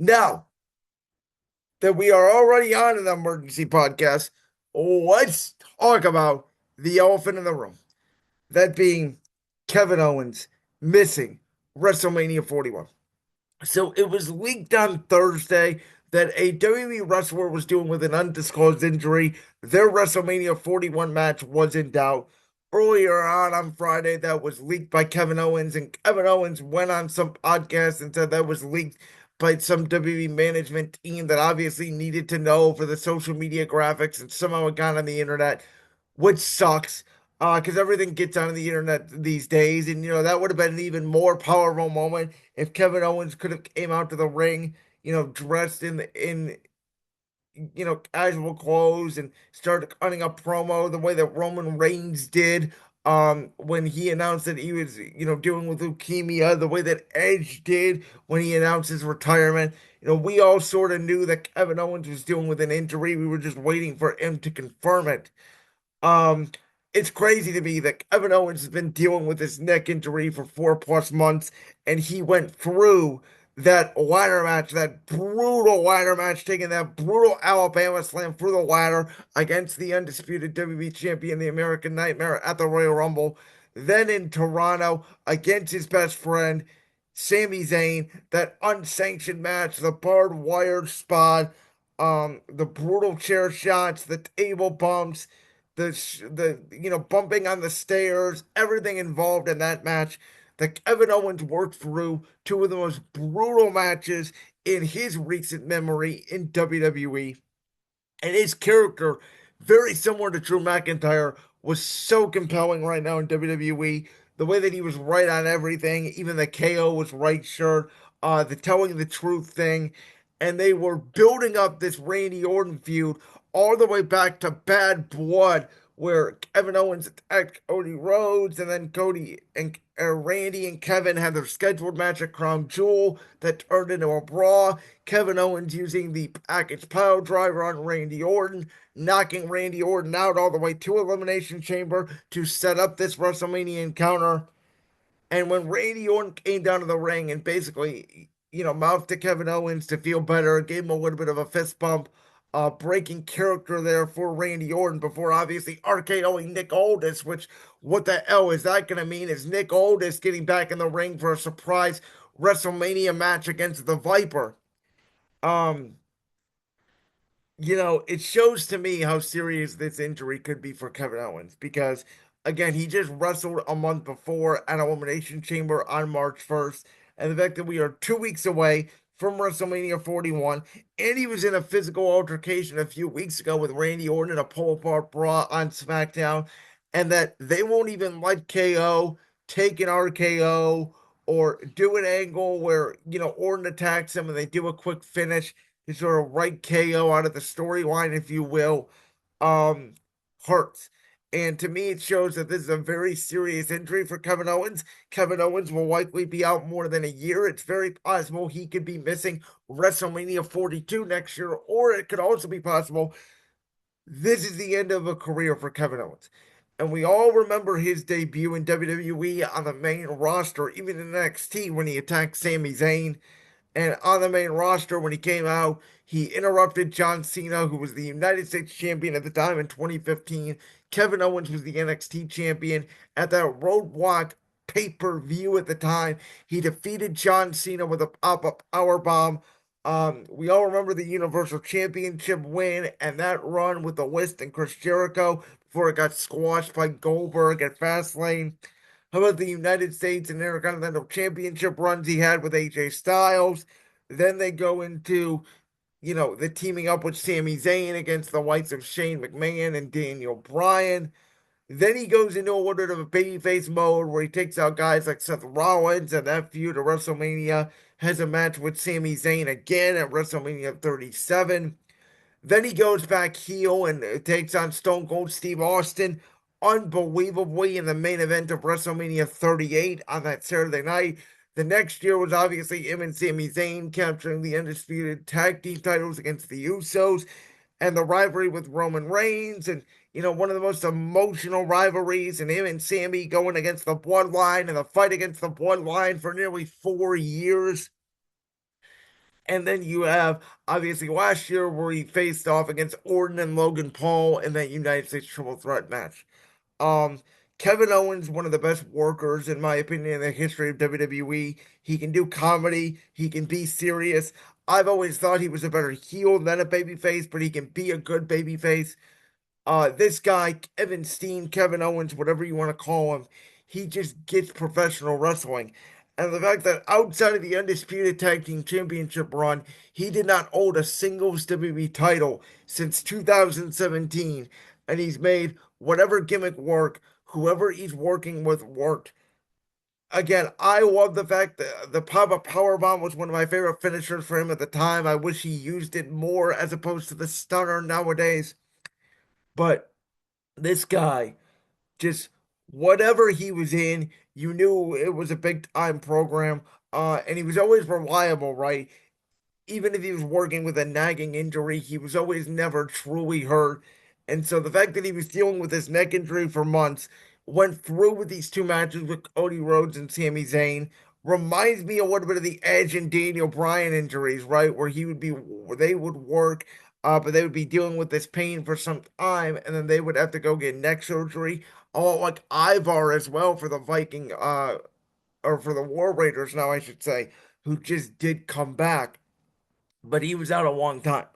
Now that we are already on an emergency podcast, let's talk about the elephant in the room. That being Kevin Owens missing WrestleMania 41. So it was leaked on Thursday that a WWE wrestler was dealing with an undisclosed injury. Their WrestleMania 41 match was in doubt. Earlier on Friday, that was leaked by Kevin Owens, and Kevin Owens went on some podcast and said that was leaked by some WWE management team that obviously needed to know for the social media graphics, and somehow it got on the internet, which sucks because everything gets on the internet these days, and that would have been an even more powerful moment if Kevin Owens could have came out to the ring, dressed in casual clothes and started cutting a promo the way that Roman Reigns did when he announced that he was, dealing with leukemia, the way that Edge did when he announced his retirement. We all sort of knew that Kevin Owens was dealing with an injury. We were just waiting for him to confirm it. Um, it's crazy to me that Kevin Owens has been dealing with his neck injury for 4+ months, and he went through that ladder match, that brutal ladder match, taking that brutal Alabama slam through the ladder against the undisputed WWE champion, the American Nightmare, at the Royal Rumble. Then in Toronto against his best friend, Sami Zayn, that unsanctioned match, the barbed wire spot, the brutal chair shots, the table bumps, the bumping on the stairs, everything involved in that match. That Kevin Owens worked through two of the most brutal matches in his recent memory in WWE, and his character, very similar to Drew McIntyre, was so compelling right now in WWE. The way that he was right on everything, even the KO was right shirt, the telling the truth thing, and they were building up this Randy Orton feud all the way back to Bad Blood, where Kevin Owens attacked Cody Rhodes, and then Cody and Randy and Kevin had their scheduled match at Crown Jewel that turned into a brawl. Kevin Owens using the package pile driver on Randy Orton, knocking Randy Orton out all the way to Elimination Chamber to set up this WrestleMania encounter. And when Randy Orton came down to the ring and basically, mouthed to Kevin Owens to feel better, gave him a little bit of a fist bump, breaking character there for Randy Orton before obviously RKOing Nick Aldis, which, what the hell is that going to mean? Is Nick Aldis getting back in the ring for a surprise WrestleMania match against the Viper? Um, it shows to me how serious this injury could be for Kevin Owens because, again, he just wrestled a month before at Elimination Chamber on March 1st. And the fact that we are 2 weeks away from WrestleMania 41, and he was in a physical altercation a few weeks ago with Randy Orton in a pull apart brawl on SmackDown, and that they won't even let KO take an RKO or do an angle where, Orton attacks him and they do a quick finish to sort of write KO out of the storyline, if you will, um, hurts. And to me, it shows that this is a very serious injury for Kevin Owens. Kevin Owens will likely be out more than a year. It's very possible he could be missing WrestleMania 42 next year, or it could also be possible this is the end of a career for Kevin Owens. And we all remember his debut in WWE on the main roster, even in NXT when he attacked Sami Zayn. And on the main roster, when he came out, he interrupted John Cena, who was the United States champion at the time in 2015. Kevin Owens was the NXT champion at that Roadblock pay-per-view at the time. He defeated John Cena with a pop-up power bomb. We all remember the Universal Championship win and that run with the List and Chris Jericho before it got squashed by Goldberg at Fastlane. How about the United States and Intercontinental Championship runs he had with AJ Styles? Then they go into, the teaming up with Sami Zayn against the likes of Shane McMahon and Daniel Bryan. Then he goes into a little bit of a babyface mode where he takes out guys like Seth Rollins, and that feud at WrestleMania has a match with Sami Zayn again at WrestleMania 37. Then he goes back heel and takes on Stone Cold Steve Austin unbelievably in the main event of WrestleMania 38 on that Saturday night. The next year was obviously him and Sami Zayn capturing the undisputed tag team titles against the Usos and the rivalry with Roman Reigns and one of the most emotional rivalries and him and Sami going against the Bloodline and the fight against the Bloodline for nearly 4 years. And then you have obviously last year where he faced off against Orton and Logan Paul in that United States Triple Threat match. Um, Kevin Owens, one of the best workers in my opinion in the history of WWE. He can do comedy. He can be serious. I've always thought he was a better heel than a babyface, but he can be a good babyface. This guy, Kevin Owens, whatever you want to call him, he just gets professional wrestling. And the fact that outside of the Undisputed Tag Team Championship run, he did not hold a singles WWE title since 2017. And he's made whatever gimmick work, whoever he's working with worked. Again, I love the fact that the pop-up powerbomb was one of my favorite finishers for him at the time. I wish he used it more as opposed to the stunner nowadays. But this guy, just whatever he was in, you knew it was a big time program. And he was always reliable, right? Even if he was working with a nagging injury, he was always never truly hurt. And so the fact that he was dealing with this neck injury for months, went through with these two matches with Cody Rhodes and Sami Zayn, reminds me a little bit of the Edge and Daniel Bryan injuries, right? Where they would work, but they would be dealing with this pain for some time, and then they would have to go get neck surgery. Oh, like Ivar as well for the or for the War Raiders now, I should say, who just did come back, but he was out a long time.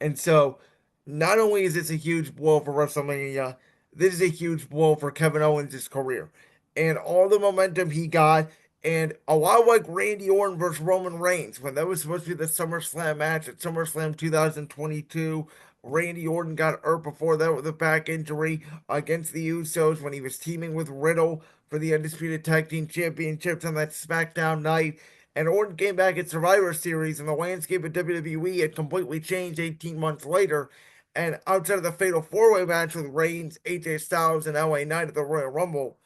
And so, not only is this a huge blow for WrestleMania, this is a huge blow for Kevin Owens' career and all the momentum he got. And a lot like Randy Orton versus Roman Reigns, when that was supposed to be the SummerSlam match at SummerSlam 2022. Randy Orton got hurt before that with a back injury against the Usos when he was teaming with Riddle for the Undisputed Tag Team Championships on that SmackDown night. And Orton came back at Survivor Series, and the landscape of WWE had completely changed 18 months later. And outside of the Fatal 4-Way match with Reigns, AJ Styles, and LA Knight at the Royal Rumble,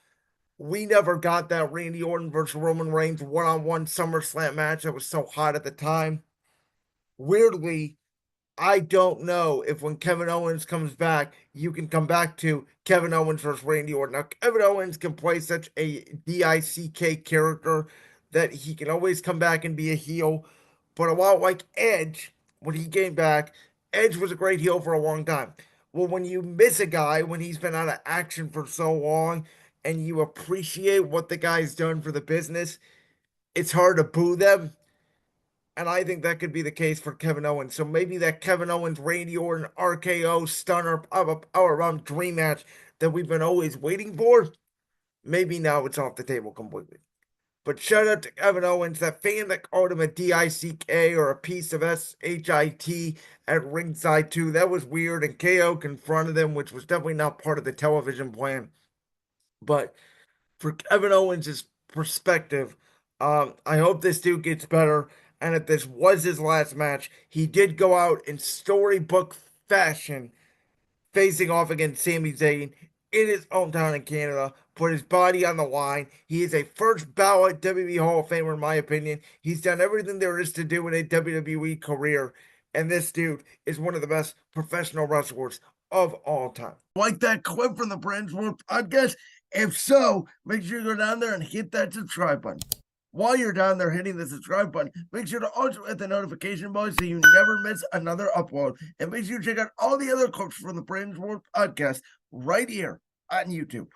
we never got that Randy Orton versus Roman Reigns one-on-one SummerSlam match that was so hot at the time. Weirdly, I don't know if when Kevin Owens comes back, you can come back to Kevin Owens versus Randy Orton. Now, Kevin Owens can play such a DICK character that he can always come back and be a heel. But a lot like Edge, when he came back, Edge was a great heel for a long time. Well, when you miss a guy when he's been out of action for so long and you appreciate what the guy's done for the business, it's hard to boo them. And I think that could be the case for Kevin Owens. So maybe that Kevin Owens, Randy Orton, RKO, Stunner, Power Dream match that we've been always waiting for, maybe now it's off the table completely. But shout out to Kevin Owens, that fan that called him a DICK or a piece of SHIT at ringside too. That was weird. And KO confronted him, which was definitely not part of the television plan. But for Kevin Owens' perspective, I hope this dude gets better. And if this was his last match, he did go out in storybook fashion, facing off against Sami Zayn in his hometown in Canada, put his body on the line. He is a first ballot WWE Hall of Famer, in my opinion. He's done everything there is to do in a WWE career. And this dude is one of the best professional wrestlers of all time. Like that clip from the Brands World podcast? If so, make sure you go down there and hit that subscribe button. While you're down there hitting the subscribe button, make sure to also hit the notification bell so you never miss another upload. And make sure you check out all the other clips from the Brands World podcast right here on YouTube.